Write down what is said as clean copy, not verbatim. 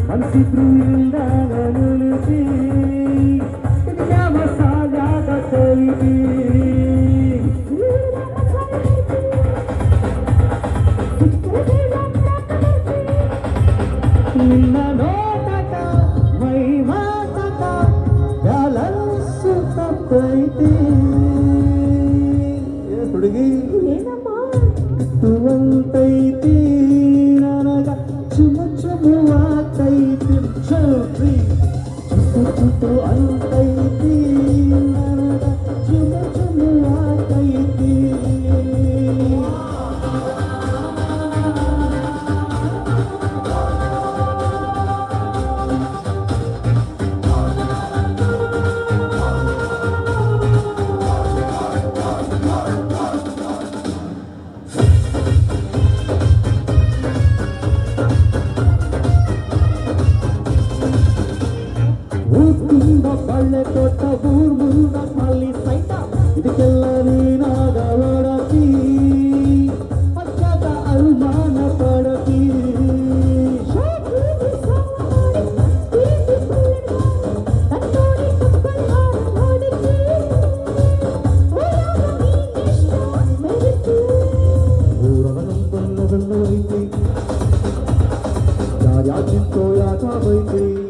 ಮನಸಿದ್ರು ಇಲ್ದಾಗ ನಿಲ್ಲಿಸಿ ಯಾವ ಸಾಗಾದ ಸೈತಿ ನಿನ್ನ ನೋಟಕ ಮೈ ಮಾತಕ ಬ್ಯಾಲನ್ಸು ತಪ್ಪೈತಿ ಹುಡುಗಿ ತುವಂತೈತಿ ನನಗ ಚುಮ ಚುಮುವಾತೈತಿ ಚೌತ್ರಿ ಚುಟ್ಟು ಅಂತೈತಿ ನನಗ ಚುಮ ಚುಮುವಾತೈತಿ ಬಳ್ಳೆ ತೋಟ ಊರ್ ಮುಂದ ಮಲ್ಲಿ ಸೈತ ಇದಕ್ಕೆಲ್ಲ ನೀನಾಗ ಒಡತಿ ಪಕ್ಕದ ಅನುಮಾನ ಪಡತಿ ಊರವನೊಂದೊಂದು ಐತಿ ಯಾರ್ಯಾಕಿಂತೋ ಯಾಕ ಬೈತಿ